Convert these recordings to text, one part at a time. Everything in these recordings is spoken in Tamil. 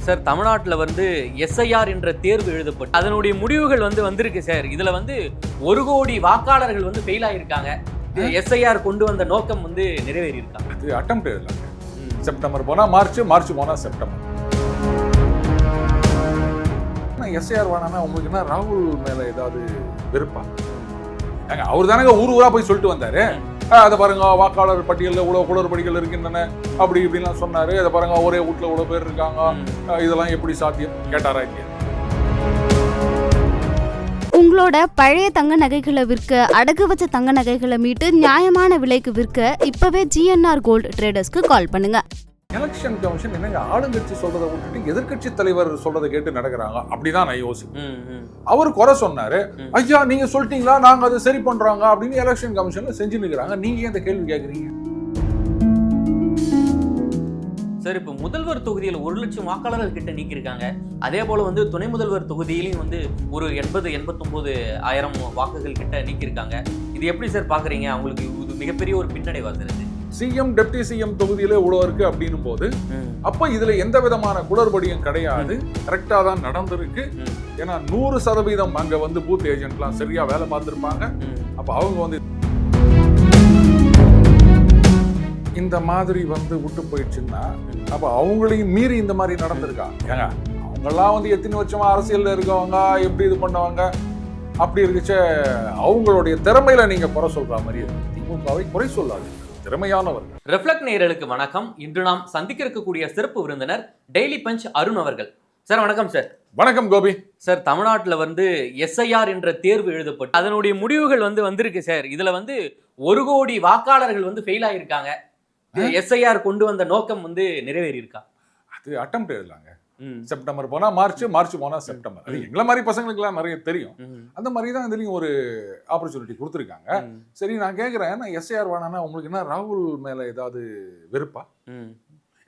சார் தமிழ்நாட்டில் வந்து எஸ்ஐஆர் என்ற தேர்வு எழுதப்பட்டு அதனுடைய முடிவுகள் வந்திருக்கு சார். இதுல 1 கோடி வாக்காளர்கள் ஃபெயில் ஆயிருக்காங்க. எஸ்ஐஆர் கொண்டு வந்த நோக்கம் நிறைவேறி இருக்காங்க. அது அட்டெம்ப்ட் எழுதலாங்க. செப்டம்பர் போனா மார்ச், மார்ச் போனா செப்டம்பர். எஸ்ஐஆர் வேணாம்னா உங்களுக்கு என்ன ராகுல் மேல ஏதாவது வெறுப்பா? அவர் தானங்க ஊர் ஊரா போய் சொல்லிட்டு வந்தாரு. அதை பாருங்க, வாக்காளர் பட்டியலில் இவ்வளவு குளறுபடிகள் இருக்கின்றன அப்படி இப்படிலாம் சொன்னாரு. அதை பாருங்க, ஒரே வீட்டுல இவ்வளவு பேர் இருக்காங்க, இதெல்லாம் எப்படி சாத்தியம் கேட்டாரா இல்லையா? உங்களோட பழைய தங்க நகைகளை விற்க, அடகு வச்ச தங்க நகைகளை மீட்டு நியாயமான விலைக்கு விற்க இப்பவே GNR கோல்டு ட்ரேடர்ஸ்க்கு கால் பண்ணுங்க. எலெக்ஷன் கமிஷன் என்னங்க ஆளுங்கட்சி சொல்றதை விட்டுட்டு எதிர்கட்சி தலைவர் சொல்றதை கேட்டு நடக்கிறாங்க அப்படிதான் நான் யோசிப்பேன். அவர் குறை சொன்னாரு, ஐயா நீங்க சொல்லிட்டீங்களா, நாங்க அதை சரி பண்றாங்க அப்படின்னு எலெக்ஷன் கமிஷன்ல செஞ்சு நிற்கிறாங்க. நீங்க ஏன் இந்த கேள்வி கேட்குறீங்க? சார், இப்போ முதல்வர் தொகுதியில் 1 லட்சம் வாக்காளர்கள் கிட்ட நீக்கிருக்காங்க. அதே போல துணை முதல்வர் தொகுதியிலையும் ஒரு 80-89 ஆயிரம் வாக்குகள் கிட்ட நீக்கிருக்காங்க. இது எப்படி சார் பாக்குறீங்க? அவங்களுக்கு இது மிகப்பெரிய ஒரு பின்னடைவா சார்? சிஎம் டெப்டி சிஎம் தொகுதியில இவ்வளவு இருக்கு அப்படின்னும் போது அப்ப இதுல எந்த விதமான குளறுபடியும் கிடையாது, கரெக்டா தான் நடந்திருக்கு. ஏன்னா 100% அங்க பூத் ஏஜென்ட்லாம் சரியா வேலை பார்த்திருப்பாங்க. அப்ப அவங்க இந்த மாதிரி விட்டு போயிடுச்சுன்னா அப்ப அவங்களையும் மீறி இந்த மாதிரி நடந்திருக்கா? ஏங்க அவங்கெல்லாம் எத்தனை வருஷமா அரசியல்ல இருக்கவங்க, எப்படி இது பண்ணவங்க, அப்படி இருக்குச்ச அவங்களுடைய திறமையில நீங்க குறை சொல்ற மாதிரி திமுகவை குறை சொல்லாது, திறமையானவர்கள். ரெஃப்ளெக்ட் நேயர்களுக்கு வணக்கம். இன்று நாம் சந்திக்க இருக்கக்கூடிய சிறப்பு விருந்தினர் டெய்லி பஞ்ச் அருண் அவர்கள். சார் வணக்கம் சார். வணக்கம் கோபி. சார், தமிழ்நாட்டில் எஸ்ஐஆர் என்ற தேர்வு எழுதப்பட்டு அதனுடைய முடிவுகள் வந்திருக்கு சார். இதுல 1 கோடி வாக்காளர்கள் ஃபெயில் ஆயிருக்காங்க. எஸ்ஐஆர் கொண்டு வந்த நோக்கம் நிறைவேறி இருக்கா? அது அட்டெம்ப்ட் எழுதலாங்க. செப்டம்பர் போனா மார்ச், மார்ச் போனா செப்டம்பர். அது எங்களை மாதிரி பசங்களுக்கு எல்லாம் நிறைய தெரியும். அந்த மாதிரி தான் இதுலயும் ஒரு ஆப்பர்ச்சுனிட்டி கொடுத்துருக்காங்க. சரி, நான் கேட்கிறேன், எஸ்ஐஆர் வேணாம்னா உங்களுக்கு என்ன ராகுல் மேல ஏதாவது வெறுப்பா?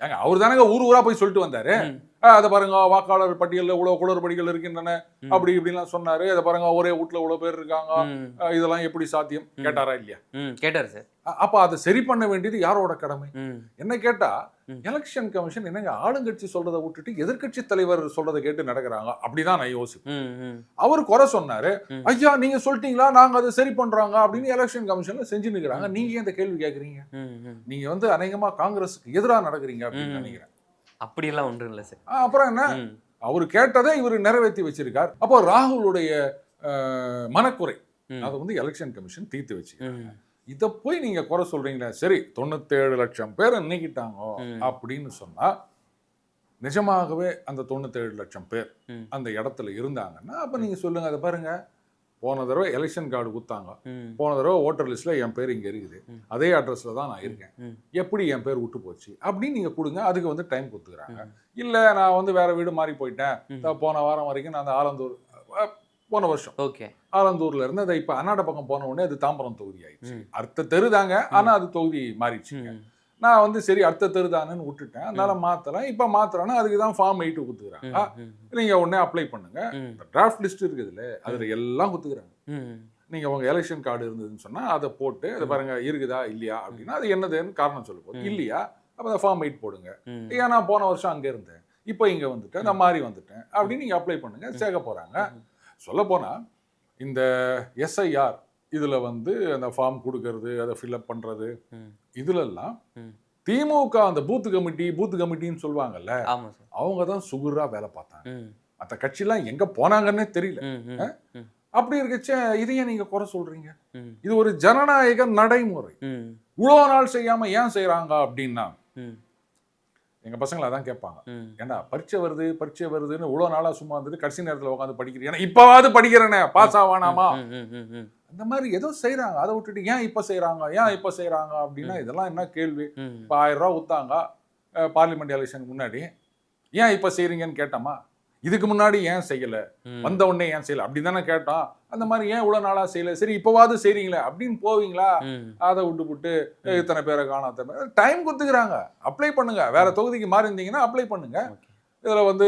ஏங்க அவர் தானங்க ஊர் ஊரா போய் சொல்லிட்டு வந்தாரு. அதை பாருங்க, வாக்காளர் பட்டியலில் இவ்வளவு குளறுபடிகள் இருக்கின்றன அப்படி இப்படிலாம் சொன்னாரு. அதை பாருங்க, ஒரே வீட்டுல இவ்வளவு பேர் இருக்காங்க, இதெல்லாம் எப்படி சாத்தியம் கேட்டாரா இல்லையா? கேட்டாரு சார். அப்ப அதை சரி பண்ண வேண்டியது யாரோட கடமை? என்ன கேட்டா எலெக்ஷன் கமிஷன் என்னங்க ஆளுங்கட்சி சொல்றதை விட்டுட்டு எதிர்கட்சி தலைவர் சொல்றதை கேட்டு நடக்கிறாங்க அப்படிதான் நான் யோசிப்பேன். அவர் குறை சொன்னாரு, ஐயா நீங்க சொல்லிட்டீங்களா, நாங்க அதை சரி பண்றாங்க அப்படின்னு எலெக்ஷன் கமிஷன்ல செஞ்சு நிற்கிறாங்க. நீங்க ஏன் இந்த கேள்வி கேட்குறீங்க? நீங்க அநேகமா காங்கிரஸுக்கு எதிராக நடக்கிறீங்க அப்படின்னு நினைக்கிறேன். அப்படி எல்லாம் ஒன்றும் இல்லை சார். அப்புறம் என்ன, அவரு கேட்டதை இவர் நிறைவேற்றி வச்சிருக்கார். அப்போ ராகுலுடைய மனக்குறை அதை எலெக்ஷன் கமிஷன் தீர்த்து வச்சிருக்காங்க. இதை போய் நீங்க குறை சொல்றீங்களா? சரி, 97 லட்சம் பேர் நீக்கிட்டாங்க அப்படின்னு சொன்னா நிஜமாகவே அந்த 97 லட்சம் பேர் அந்த இடத்துல இருந்தாங்கன்னா அப்ப நீங்க சொல்லுங்க, அதை பாருங்க, போன தடவை எலெக்ஷன் கார்டு கொடுத்தாங்க, போன தடவை ஓட்டர் லிஸ்ட்ல என் பேர் இங்க இருக்குது, அதே அட்ரஸ்ல தான் நான் இருக்கேன், எப்படி என் பேர் விட்டு போச்சு அப்படின்னு நீங்க கொடுங்க. அதுக்கு டைம் கொடுத்துக்கிறாங்க. இல்ல நான் வேற வீடு மாறி போயிட்டேன், போன வாரம் வரைக்கும் நான் அந்த ஆலந்தூர், போன வருஷம் ஆலந்தூர்ல இருந்து அதை இப்ப அண்ணாட பக்கம் போன உடனே அது தாம்பரம் தொகுதி ஆயிடுச்சு. அடுத்த தெரு தாங்க, ஆனா அது தொகுதி மாறிடுச்சுங்க. நான் சரி அடுத்த தெரு தானேன்னு விட்டுட்டேன், அதனால மாத்தலாம். இப்ப மாத்துறேன்னா அதுக்குதான் ஃபார்ம் 8 கொடுத்துக்கிறாங்க. நீங்க உடனே அப்ளை பண்ணுங்க. டிராஃப்ட் லிஸ்ட் இருக்குதுல்ல, அதுல எல்லாம் கொடுத்துக்கிறாங்க. நீங்க உங்க எலெக்ஷன் கார்டு இருந்ததுன்னு சொன்னா அதை போட்டு அதை பாருங்க இருக்குதா இல்லையா அப்படின்னா அது என்னதுன்னு காரணம் சொல்ல போகுது. இல்லையா அப்ப அந்த ஃபார்ம் 8 போடுங்க. ஏன் நான் போன வருஷம் அங்க இருந்தேன், இப்போ இங்க வந்துட்டேன், நான் மாறி வந்துட்டேன் அப்படின்னு நீங்க அப்ளை பண்ணுங்க. சேர்க்க போறாங்க. சொல்ல போனா இந்த எஸ்ஐஆர் இதுல அந்த ஃபார்ம் கொடுக்கறது, அதை ஃபில்அப் பண்றது, இதுல எல்லாம் திமுக அந்த பூத் கமிட்டின்னு சொல்லுவாங்கல்ல, அவங்க தான் சுகுரா வேலை பார்த்தாங்க. அந்த கட்சியெல்லாம் எங்க போனாங்கன்னே தெரியல. அப்படி இருக்கச்ச இதையே நீங்க குறை சொல்றீங்க? இது ஒரு ஜனநாயக நடைமுறை. இவ்வளவு நாள் செய்யாம ஏன் செய்யறாங்க அப்படின்னா எங்க பசங்களை அதான் கேட்பாங்க, ஏன்னா பரீட்சை வருதுன்னு இவ்வளவு நாளா சும்மா இருந்துட்டு கடைசி நேரத்துல உட்காந்து படிக்கிறீங்க, இப்பவாது படிக்கிறேனே பாஸ் ஆவானாமா, அந்த மாதிரி ஏதோ செய்யறாங்க. அதை விட்டுட்டு ஏன் இப்ப செய்யறாங்க அப்படின்னா இதெல்லாம் என்ன கேள்வி? இப்ப 1000 ரூபா ஊத்தாங்க பார்லிமெண்ட் எலெக்ஷனுக்கு முன்னாடி, ஏன் இப்ப செய்யறீங்கன்னு கேட்டோமா? இதுக்கு முன்னாடி ஏன் செய்யல, வந்த உடனே ஏன் செய்யல அப்படிதானே கேட்டோம். அந்த மாதிரி ஏன் இவ்வளவு நாளா செய்யல, சரி இப்பவாது செய்றீங்களே அப்படின்னு போவீங்களா? அதை விட்டு இத்தனை பேரை காணாத டைம் கொடுத்துக்கிறாங்க. அப்ளை பண்ணுங்க, வேற தொகுதிக்கு மாறி இருந்தீங்கன்னா அப்ளை பண்ணுங்க. இதுல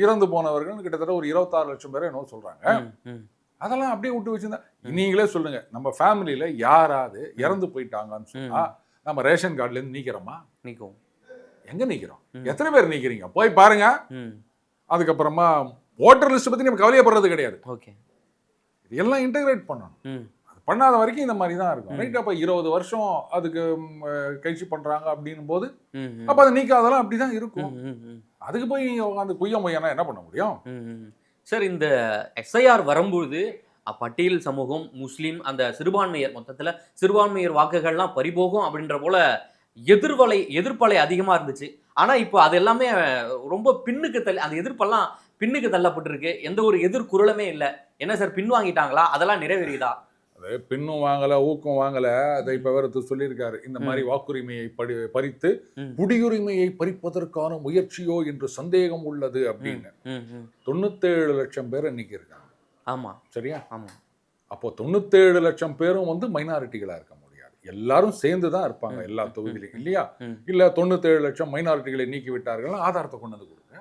இறந்து போனவர்கள் கிட்டத்தட்ட ஒரு 26 லட்சம் பேரை என்ன சொல்றாங்க. அதெல்லாம் அப்படியே விட்டு வச்சிருந்தா நீங்களே சொல்லுங்க, நம்ம ஃபேமிலியில யாராவது இறந்து போயிட்டாங்கன்னு சொன்னா நம்ம ரேஷன் கார்டுல இருந்து நீக்கிறோமா? நீக்கும். எங்க நிக்கிறோம்? எத்தனை பேர் நிக்கிறீங்க? போய் பாருங்க. அதுக்கப்புறமா ஓட்டர் லிஸ்ட் பத்தி நம்ம கவலையப்படுறது கிடையாது. ஓகே, இதெல்லாம் இன்டகிரேட் பண்ணணும். அது பண்ணாத வரைக்கும் இந்த மாதிரி தான் இருக்கும். ரைட். அப்ப 20 வருஷம் அதுக்கு கழிச்சு பண்றாங்க அப்படின்னும் போது அப்ப அதை நீக்காதெல்லாம் அப்படிதான் இருக்கும். அதுக்கு போய் நீங்க உட்காந்து குய்ய மொய்யனா என்ன பண்ண முடியும்? சார், இந்த எஸ்ஐஆர் வரும்போது பட்டியல் சமூகம், முஸ்லீம், அந்த சிறுபான்மையர், மொத்தத்துல சிறுபான்மையர் வாக்குகள்லாம் பறிபோகும் அப்படின்ற போல எதிர்ப்பலை அதிகமா இருந்துச்சு. ஆனா இப்போ அது எல்லாமே ரொம்ப பின்னுக்கு அந்த எதிர்ப்பெல்லாம் பின்னுக்கு தள்ளப்பட்டிருக்கு. எந்த ஒரு எதிர்குரலுமே இல்லை. என்ன சார், பின் வாங்கிட்டாங்களா? அதெல்லாம் நிறைவேறியதா? அது பின்னும் வாங்கல, ஊக்கம் வாங்கல. அதை இப்ப வேற சொல்லியிருக்காரு. இந்த மாதிரி வாக்குரிமையை பறித்து குடியுரிமையை பறிப்பதற்கான முயற்சியோ என்று சந்தேகம் உள்ளது அப்படின்னு 97 லட்சம் பேர் இன்னைக்கு இருக்காங்க. ஆமா, சரியா? ஆமா. அப்போ 97 லட்சம் பேரும் வந்து மைனாரிட்டிகளா இருக்க முடியாது. எல்லாரும் சேர்ந்து தான் இருப்பாங்க எல்லா தொகுதியிலும், இல்லையா? இல்ல 97 லட்சம் மைனாரிட்டிகளை நீக்கி விட்டார்கள், ஆதாரத்தை கொண்டு வந்து கொடுங்க.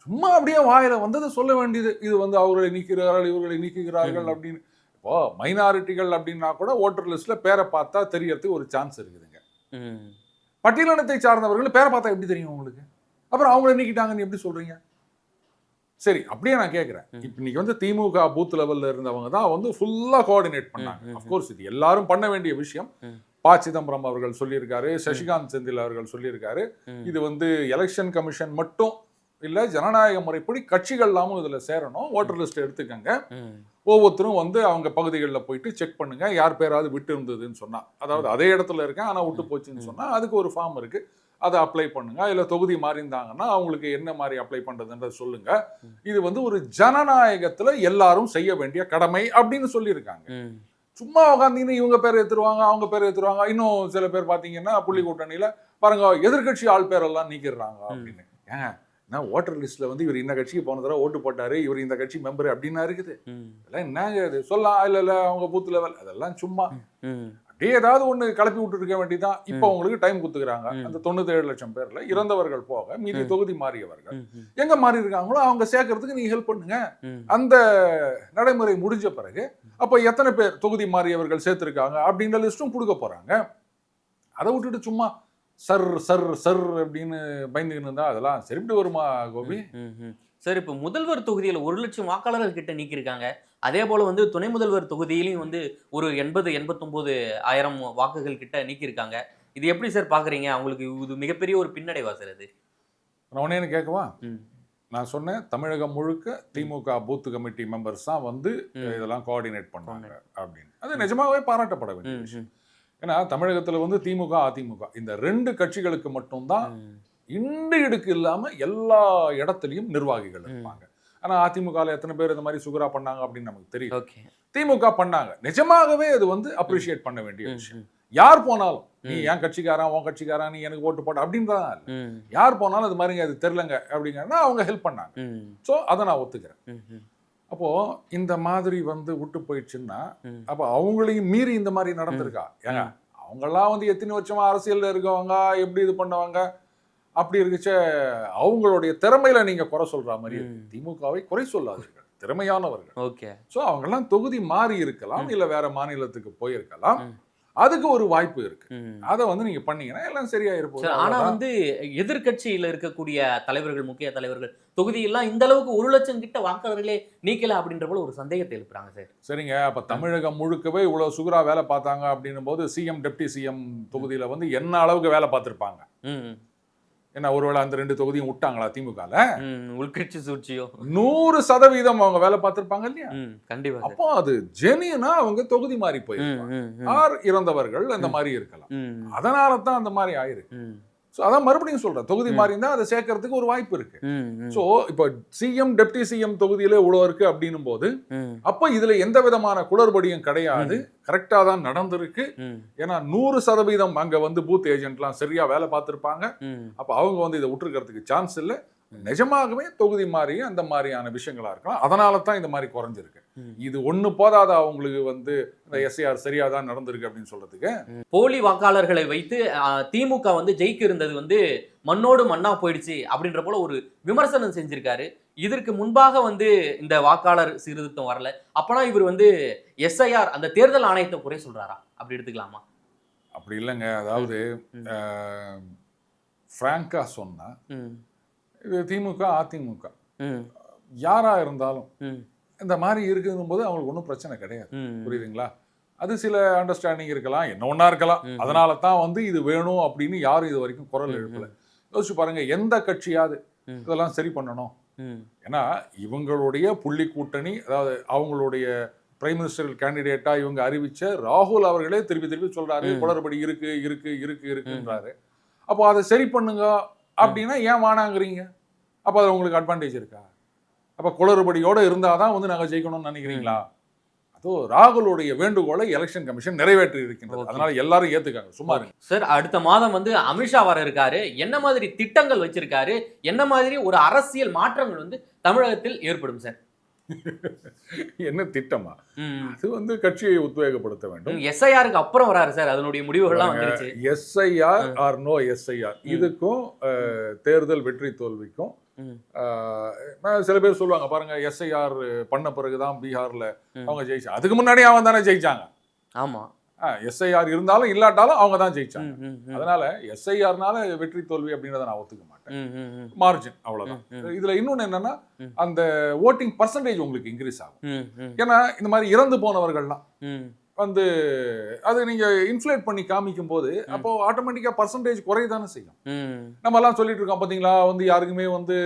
சும்மா அப்படியே வாயில வந்ததை சொல்ல வேண்டியது. இது வந்து அவர்களை நீக்கிறார்கள், இவர்களை நீக்குகிறார்கள் அப்படின்னு. இப்போ மைனாரிட்டிகள் அப்படின்னா கூட ஓட்டர் லிஸ்ட்ல பேரை பார்த்தா தெரியறதுக்கு ஒரு சான்ஸ் இருக்குதுங்க. பட்டியலினத்தை சார்ந்தவர்கள் பேரை பார்த்தா எப்படி தெரியும் உங்களுக்கு? அப்புறம் அவங்கள நீக்கிட்டாங்கன்னு எப்படி சொல்றீங்க? சரி, அப்படியே நான் கேட்கிறேன். இப்ப இன்னைக்கு வந்து திமுக பூத் லெவல்ல இருந்தவங்க தான் வந்து ஃபுல்லா கோஆர்டினேட் பண்ணாங்க. அஃப்கோர்ஸ் இது எல்லாரும் பண்ண வேண்டிய விஷயம். ப. சிதம்பரம் அவர்கள் சொல்லியிருக்காரு, சசிகாந்த் செந்தில் அவர்கள் சொல்லியிருக்காரு. இது வந்து எலெக்ஷன் கமிஷன் மட்டும் இல்ல, ஜனநாயக முறைப்படி கட்சிகள் எல்லாமும் இதுல சேரணும். ஓட்டர் லிஸ்ட் எடுத்துக்கங்க. ஒவ்வொருத்தரும் வந்து அவங்க பகுதிகளில் போயிட்டு செக் பண்ணுங்க, யார் பேராவது விட்டு இருந்ததுன்னு சொன்னா, அதாவது அதே இடத்துல இருக்கேன் ஆனா விட்டு போச்சுன்னு சொன்னா அதுக்கு ஒரு ஃபார்ம் இருக்கு, அதை அப்ளை பண்ணுங்க. இல்ல தொகுதி மாறி இருந்தாங்கன்னா அவங்களுக்கு என்ன மாதிரி அப்ளை பண்றதுன்றத சொல்லுங்க. இது வந்து ஒரு ஜனநாயகத்துல எல்லாரும் செய்ய வேண்டிய கடமை அப்படின்னு சொல்லியிருக்காங்க. சும்மா உட்காந்தீங்கன்னா இவங்க பேர் ஏத்துருவாங்க, அவங்க பேர் ஏத்துருவாங்க. இன்னும் சில பேர் பாத்தீங்கன்னா புள்ளி கூட்டணியில பாருங்க எதிர்கட்சி ஆள் பேரெல்லாம் நீக்கிடுறாங்க அப்படின்னு. ஏங்க, நான் ஓட்டர் லிஸ்ட்ல வந்து இவர் இந்த கட்சிக்கு போன தடவை ஓட்டு போட்டாரு, இவர் இந்த கட்சி மெம்பர் அப்படின்னா இருக்குது. இதெல்லாம் என்னங்க இது? சொல்லலாம், இல்ல அவங்க பூத் லெவல், அதெல்லாம் சும்மா அப்படியே ஏதாவது ஒண்ணு கிளப்பி விட்டு இருக்க வேண்டியதான். இப்ப உங்களுக்கு டைம் கொடுத்துக்கிறாங்க. அந்த 97 லட்சம் பேர்ல இறந்தவர்கள் போக மீதி தொகுதி மாறியவர்கள் எங்க மாறி இருக்காங்களோ அவங்க சேர்க்கறதுக்கு நீங்க ஹெல்ப் பண்ணுங்க. அந்த நடைமுறை முடிஞ்ச பிறகு அப்ப எத்தனை பேர் தொகுதி மாறியவர்கள் சேர்த்திருக்காங்க அப்படின்ற லிஸ்டும் கொடுக்க போறாங்க. அதை விட்டுட்டு சும்மா சர் சர் சர் அப்படின்னு பயந்துக்கிட்டு இருந்தா அதெல்லாம் சரிப்பட்டு வருமா கோபி? சார், இப்போ முதல்வர் தொகுதியில் 1 லட்சம் வாக்காளர்கள் கிட்ட நீக்கியிருக்காங்க. அதே போல வந்து துணை முதல்வர் தொகுதியிலையும் வந்து ஒரு 80-89 ஆயிரம் வாக்குகள் கிட்ட நீக்கியிருக்காங்க. இது எப்படி சார் பாக்குறீங்க? அவங்களுக்கு இது மிகப்பெரிய ஒரு பின்னடைவா சார்? அது நான் உடனே கேட்கவா? நான் சொன்னேன், தமிழகம் முழுக்க திமுக பூத் கமிட்டி மெம்பர்ஸ் தான் வந்து இதெல்லாம் கோஆர்டினேட் பண்ணாங்க அப்படின்னு. அது நிஜமாவே பாராட்டப்பட வேண்டிய விஷயம். ஏன்னா தமிழகத்துல வந்து திமுக, அதிமுக இந்த 2 கட்சிகளுக்கு மட்டும்தான் இண்டு இடுக்கு இல்லாம எல்லா இடத்துலயும் நிர்வாகிகள் இருப்பாங்க. ஆனா அதிமுகல எத்தனை பேர் இந்த மாதிரி சுகரா பண்ணாங்க அப்படின்னு நமக்கு தெரியும். திமுக பண்ணாங்க. நிஜமாகவே அது வந்து அப்ரிஷியேட் பண்ண வேண்டிய விஷயம். யார் போனாலும் நீ என் கட்சிக்காரன், உன் கட்சிக்காரன், நீ எனக்கு ஓட்டு போட்ட அப்படின்றதான் இல்லை. யார் போனாலும் அது மாதிரிங்க அது தெரியலங்க அப்படிங்கன்னா அவங்க ஹெல்ப் பண்ணாங்க. ஸோ அதை நான் ஒத்துக்கிறேன். அப்போ இந்த மாதிரி வந்து விட்டு போயிடுச்சுன்னா அப்ப அவங்களையும் மீறி இந்த மாதிரி நடந்திருக்கா? ஏங்க, அவங்கெல்லாம் வந்து எத்தனை வருஷமா அரசியல்ல இருக்கவங்க, எப்படி இது பண்ணவங்க, அப்படி இருக்குச்ச அவங்களுடைய திறமையில நீங்க குறை சொல்ற மாதிரி திமுகவை குறை சொல்லாதீர்கள், திறமையானவர்கள். ஓகே. ஸோ அவங்கெல்லாம் தொகுதி மாறி இருக்கலாம், இல்ல வேற மாநிலத்துக்கு போயிருக்கலாம். அதுக்கு ஒரு வாய்ப்பு இருக்கு. அதை வந்து நீங்க பண்ணீங்கன்னா எல்லாம் சரியா இருக்கும். ஆனா வந்து எதிர்கட்சியில இருக்கக்கூடிய தலைவர்கள், முக்கிய தலைவர்கள் தொகுதியெல்லாம் இந்த அளவுக்கு 1 லட்சம் கிட்ட வாக்காளர்களே நீக்கல அப்படின்ற போல ஒரு சந்தேகத்தை எழுப்புறாங்க சார். சரிங்க, அப்ப தமிழகம் முழுக்கவே இவ்வளவு சுகுரா வேலை பார்த்தாங்க அப்படின்னும் போது சிஎம், டெப்டி சிஎம் தொகுதியில வந்து என்ன அளவுக்கு வேலை பார்த்திருப்பாங்க? என்ன ஒருவேளை அந்த 2 தொகுதியும் விட்டாங்களா திமுகல? உள்கட்சி சூழ்ச்சியோ 100% அவங்க வேலை பார்த்திருப்பாங்க இல்லையா? கண்டிப்பா. அப்போ அது ஜெனியூனா அவங்க தொகுதி மாறி போயிருப்பாங்க. ஆர் இறந்தவர்கள் அந்த மாதிரி இருக்கலாம். அதனால தான் அந்த மாதிரி ஆயிருக்கு. அதான் மறுபடியும் சொல்றேன், தொகுதி மாறி இருந்தா அதை சேர்க்கறதுக்கு ஒரு வாய்ப்பு இருக்கு. சோ இப்ப சிஎம், டெப்டி சிஎம் தொகுதியில இவ்வளவு இருக்கு அப்படின்னும் போது அப்ப இதுல எந்த விதமான குளறுபடியும் கிடையாது, கரெக்டா தான் நடந்திருக்கு. ஏன்னா 100% அங்க வந்து பூத் ஏஜென்ட்லாம் சரியா வேலை பார்த்திருப்பாங்க. அப்ப அவங்க வந்து இதை விட்டுருக்கிறதுக்கு சான்ஸ் இல்லை. நிஜமாகவே தொகுதி மாறி அந்த மாதிரியான விஷயங்களா இருக்கலாம். அதனால தான் இந்த மாதிரி குறைஞ்சிருக்கு. இது ஒண்ணு போதாத அவங்களுக்கு வந்து இந்த எஸ்ஐஆர் சரியாதான் நடந்திருக்கு அப்படின்னு சொல்றதுக்கு. போலி வாக்காளர்களை வைத்து திமுக வந்து ஜெயிக்க இருந்தது வந்து மண்ணோடு மண்ணா போயிடுச்சு அப்படின்ற போல ஒரு விமர்சனம் செஞ்சிருக்காரு. இதற்கு முன்பாக வந்து இந்த வாக்காளர் சீர்திருத்தம் வரல, அப்பனா இவர் வந்து எஸ்ஐஆர் அந்த தேர்தல் ஆணையத்தை குறை சொல்றாரா? அப்படி எடுத்துக்கலாமா? அப்படி இல்லைங்க. அதாவது ஃப்ராங்கா சொன்னா ம். இது திமுக அதிமுக ம். யாரா இருந்தாலும் ம். இந்த மாதிரி இருக்குதும் போது அவங்களுக்கு ஒன்றும் பிரச்சனை கிடையாது. ம். புரியுதுங்களா? அது சில அண்டர்ஸ்டாண்டிங் இருக்கலாம், என்ன ஒன்றா இருக்கலாம். ம். அதனால தான் வந்து இது வேணும் அப்படின்னு யாரும் இது வரைக்கும் குரல் எழுப்பல. யோசிச்சு பாருங்க, எந்த கட்சியாவது ம். இதெல்லாம் சரி பண்ணணும். ம். ஏன்னா இவங்களுடைய புள்ளி கூட்டணி, அதாவது அவங்களுடைய பிரைம் மினிஸ்டர் கேண்டிடேட்டா இவங்க அறிவிச்ச ராகுல் அவர்களே திருப்பி திருப்பி சொல்றாரு, குளறுபடி இருக்கு இருக்கு இருக்கு இருக்குன்றாரு. அப்போ அதை சரி பண்ணுங்க அப்படின்னா ஏன் வானாங்கிறீங்க? அப்போ அது உங்களுக்கு அட்வான்டேஜ் இருக்கா? அப்போ குளறுபடியோட இருந்தாதான் வந்து நாங்கள் ஜெயிக்கணும்னு நினைக்கிறீங்களா? அதோ ராகுலுடைய வேண்டுகோளை எலெக்ஷன் கமிஷன் நிறைவேற்றி இருக்கின்றது. அதனால எல்லாரும் ஏத்துக்காங்க. சும்மா இருங்க சார். அடுத்த மாதம் வந்து அமித்ஷா வர இருக்காரு. என்ன மாதிரி திட்டங்கள் வச்சிருக்காரு, என்ன மாதிரி ஒரு அரசியல் மாற்றங்கள் வந்து தமிழகத்தில் ஏற்படும் சார்? என்ன திட்டமா? ம். அது வந்து கட்சியை உத்வேகப்படுத்த வேண்டும். எஸ்ஐஆருக்கு அப்புறம் வராரு சார். அதனுடைய முடிவுகள்லாம் வந்துருச்சு. எஸ்ஐஆர் ஆர் நோ எஸ்ஐஆர், இதுக்கும் தேர்தல் வெற்றி தோல்விக்கும் சில பேர் சொல்லுவாங்க பாருங்க, எஸ்ஐஆர் பண்ண பிறகுதான் பீகார்ல அவங்க ஜெயிச்சாங்க. அதுக்கு முன்னாடி அவங்க தானே ஜெயிச்சாங்க. ஆமா. எஸ்ஐஆர் இருந்தாலும் இல்லாட்டாலும் அவங்க தான் ஜெயிச்சாங்க. அதனால எஸ்ஐஆர்னால வெற்றி தோல்வி அப்படின்றத நான் ஒத்துக்க மாட்டேன். மார்ஜின் அவ்வளவுதான். இதுல இன்னொன்னு என்னன்னா, அந்த ஓட்டிங் பர்சன்டேஜ் உங்களுக்கு இன்க்ரீஸ் ஆகும். ஏன்னா இந்த மாதிரி இறந்து போனவர்கள்லாம் வந்து அது நீங்க இன்ஃப்ளேட் பண்ணி காமிக்கும் போது அப்போ ஆட்டோமேட்டிக்கா பர்சன்டேஜ் குறையதானே செய்யும். நம்ம எல்லாம் சொல்லிட்டு இருக்கோம் பாத்தீங்களா, வந்து யாருக்குமே வந்து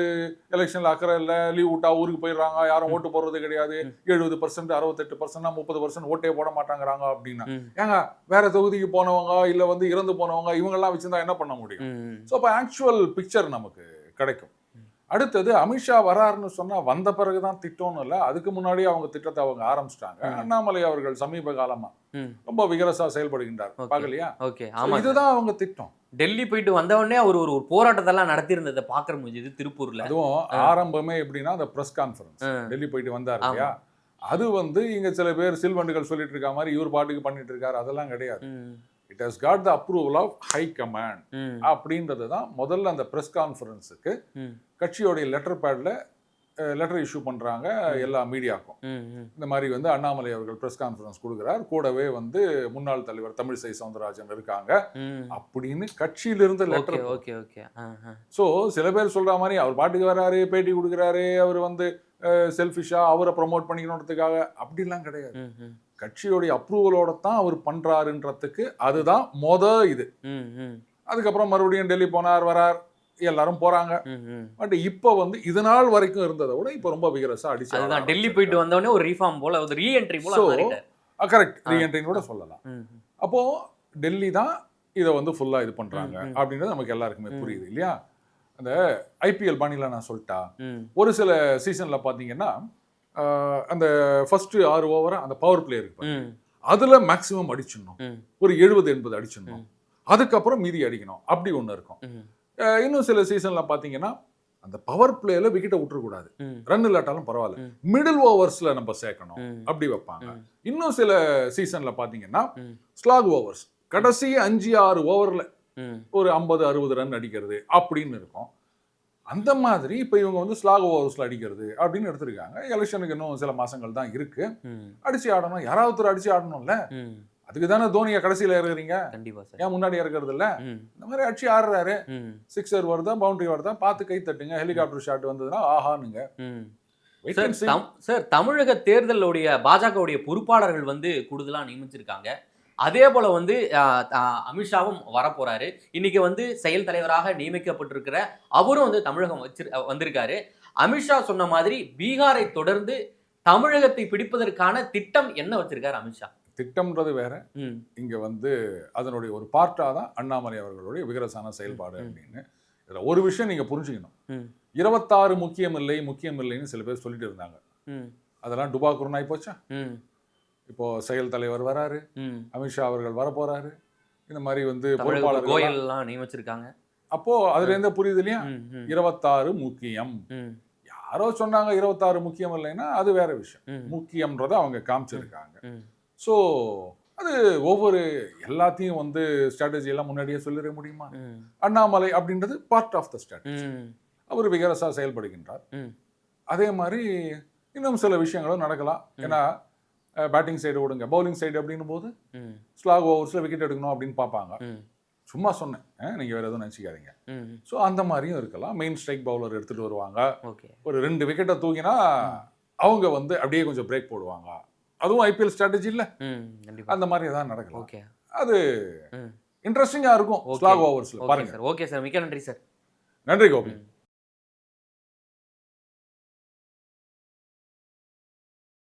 எலெக்ஷன்ல அக்கறை இல்லை, லீவ் விட்டா ஊருக்கு போயிடுறாங்க, யாரும் ஓட்டு போடுறது கிடையாது, 70%, 68%, 30% ஓட்டே போட மாட்டாங்கிறாங்க அப்படின்னா, ஏங்க வேற தொகுதிக்கு போனவங்க இல்ல வந்து இறந்து போனவங்க இவங்க எல்லாம் வச்சிருந்தா என்ன பண்ண முடியும்? ஸோ அப்போ ஆக்சுவல் பிக்சர் நமக்கு கிடைக்கும். அடுத்தது அமித்ஷா வராருன்னு சொன்னா வந்த பிறகுதான் திட்டம்னு இல்லை, அதுக்கு முன்னாடியே அவங்க திட்டத்தை அவங்க ஆரம்பிச்சிட்டாங்க. அண்ணாமலை அவர்கள் சமீப காலமா ரொம்ப விகரசா செயல்படுகின்றார். பாக்கலையா? இதுதான் அவங்க திட்டம். டெல்லி போயிட்டு வந்தவொடனே அவர் ஒரு போராட்டத்தெல்லாம் நடத்தி இருந்ததை பாக்குற முடிஞ்சது திருப்பூர்ல. அதுவும் ஆரம்பமே எப்படின்னா அந்த பிரஸ் கான்ஃபரன்ஸ் டெல்லி போயிட்டு வந்தார் இல்லையா, அது வந்து இங்க சில பேர் சில்வண்டுகள் சொல்லிட்டு இருக்க மாதிரி இவர் பாட்டுக்கு பண்ணிட்டு இருக்காரு, அதெல்லாம் கிடையாது. It has got the approval of high command அப்படின்றது தான் முதல்ல அந்த பிரஸ் கான்ஃபரன்ஸுக்கு கட்சியோடைய லெட்டர் பேட்ல லெட்டர் இஷ்யூ பண்றாங்க எல்லா மீடியாக்கும். இந்த மாதிரி வந்து அண்ணாமலை அவர்கள் பிரஸ் கான்ஃபரன்ஸ் கொடுக்கிறார், கூடவே வந்து முன்னாள் தலைவர் தமிழிசை சவுந்தரராஜன் இருக்காங்க அப்படின்னு கட்சியிலிருந்து லெட்டர். ஸோ சில பேர் சொல்ற மாதிரி அவர் பாட்டுக்கு வராரு, பேட்டி கொடுக்குறாரு, அவர் வந்து செல்ஃபிஷா அவரை ப்ரமோட் பண்ணிக்கணுன்றதுக்காக அப்படிலாம் கிடையாது. கட்சியோடைய அப்ரூவலோட தான் அவர் பண்றாருன்றதுக்கு அதுதான் இது. அதுக்கப்புறம் மறுபடியும் டெல்லி போனார், வரார், எல்லாரும் போறாங்க. பட் இப்போ வந்து இது நாள் வரைக்கும் இருந்ததை விட இப்போ ரொம்ப விகரசா அடிச்சு. அதுதான் டெல்லி போயிட்டு வந்தவொடனே ஒரு ரீஃபார்ம் போல, ஒரு ரீஎன்ட்ரி போல மாறிட்டார். கரெக்ட், ரீஎன்ட்ரின்னு கூட சொல்லலாம். அப்போ டெல்லி தான் இதை வந்து ஃபுல்லா இது பண்றாங்க அப்படின்றது நமக்கு எல்லாருக்குமே புரியுது இல்லையா? அந்த ஐபிஎல் பாணியில நான் சொல்லிட்டா, ஒரு சில சீசன்ல பாத்தீங்கன்னா அந்த ஃபர்ஸ்ட் 6 ஓவரா அந்த பவர் பிளே இருக்கு, அதுல மேக்சிமம் அடிச்சிடணும், ஒரு 70-80 அடிச்சிடணும், அதுக்கப்புறம் மீதி அடிக்கணும், அப்படி ஒண்ணு இருக்கும். இன்னும் சில சீசன்ல பாத்தீங்கன்னா அந்த பவர் பிளேல விக்கெட்டை விட்டுறக்கூடாது, ரன் இல்லாட்டாலும் பரவாயில்ல, மிடில் ஓவர்ஸ்ல நம்ம சேர்க்கணும், அப்படி வைப்பாங்க. இன்னும் சில சீசன்ல பாத்தீங்கன்னா ஸ்லாக் ஓவர்ஸ், கடைசி 5-6 ஓவர்ல ஒரு 50-60 ரன் அடிக்கிறது அப்படின்னு இருக்கும். அந்த மாதிரி இப்ப இவங்க வந்து ஸ்லாக் ஓவர்ஸ்ல அடிக்கிறது அப்படின்னு எடுத்திருக்காங்க. எலெக்ஷனுக்கு இன்னும் சில மாசங்கள் தான் இருக்கு. அடிச்சு ஆடணும், யாராவது அடிச்சு ஆடணும்ல, அதுக்கு தானே தோனியை கடைசியில இறக்குறீங்க, ஏன் முன்னாடி இறக்குறது இல்ல? இந்த மாதிரி அடிச்சு ஆடுறாரு, சிக்ஸர் வருதா பவுண்டரி வருதா பார்த்து கை தட்டுங்க, ஹெலிகாப்டர் ஷாட் வந்ததுன்னா ஆஹானுங்க. சார், தமிழக தேர்தலுடைய பாஜகவுடைய பொறுப்பாளர்கள் வந்து கூடுதலா நியமிச்சிருக்காங்க. அதே போல வந்து அமித்ஷாவும் வரப்போறாரு. இன்னைக்கு வந்து செயல் தலைவராக நியமிக்கப்பட்டிருக்கிற அவரும் வந்து தமிழகம் வந்திருக்காரு. அமித்ஷா சொன்ன மாதிரி பீகாரை தொடர்ந்து தமிழகத்தை பிடிப்பதற்கான திட்டம் என்ன வச்சிருக்காரு அமித்ஷா? திட்டம்ன்றது வேற, இங்க வந்து அதனுடைய ஒரு பார்ட்டா தான் அண்ணாமலை அவர்களுடைய விகரசான செயல்பாடு அப்படின்னு. இதுல ஒரு விஷயம் நீங்க புரிஞ்சுக்கணும், 26 முக்கியம் இல்லைன்னு சில பேர் சொல்லிட்டு இருந்தாங்க. அதெல்லாம் டுபாக்குருன்னு ஆகி போச்சா? இப்போ செயல் தலைவர் வராரு, அமித்ஷா அவர்கள் வர போறாரு, இந்த மாதிரி வந்து பொறுப்பாளர்கள் நியமிச்சிருக்காங்க. அப்போ அதுல இருந்து புரியுது இல்லையா, 26 முக்கியம். யாரோ சொன்னாங்க 26 முக்கியம் இல்லைன்னா அது வேற விஷயம், முக்கியம்ன்றதை அவங்க காமிச்சிருக்காங்க. ஸோ அது ஒவ்வொரு எல்லாத்தையும் வந்து ஸ்ட்ராட்டஜி எல்லாம் முன்னாடியே சொல்லிட முடியுமா? அண்ணாமலை அப்படின்றது பார்ட் ஆஃப் த ஸ்ட்ராட்டஜி. அவர் விகரசா செயல்படுகின்றார். அதே மாதிரி இன்னும் சில விஷயங்களும் நடக்கலாம். ஏன்னா பேட்டிங் சைடு விடுங்க, பவுலிங் சைடு அப்படின்னும் போது ஸ்லாக் ஓவர்ஸ்ல விக்கெட் எடுக்கணும் அப்படின்னு பார்ப்பாங்க. சும்மா சொன்னேன், நீங்க வேற எதுவும் நினைச்சுக்காதீங்க. ஸோ அந்த மாதிரியும் இருக்கலாம். மெயின் ஸ்ட்ரைக் பவுலர் எடுத்துட்டு வருவாங்க, ஓகே ஒரு 2 விக்கெட்டை தூக்கினா அவங்க வந்து அப்படியே கொஞ்சம் பிரேக் போடுவாங்க. அதுவும் ஐபிஎல் ஸ்ட்ராட்டஜி இல்ல, கண்டிப்பா அந்த மாதிரி தான் நடக்கலாம். ஓகே அது இன்ட்ரெஸ்டிங்கா இருக்கும் ஸ்லாக் ஓவர்ஸ்ல ஓகே பாருங்க. சார், ஓகே சார், மிக்க நன்றி சார். நன்றி கோபி.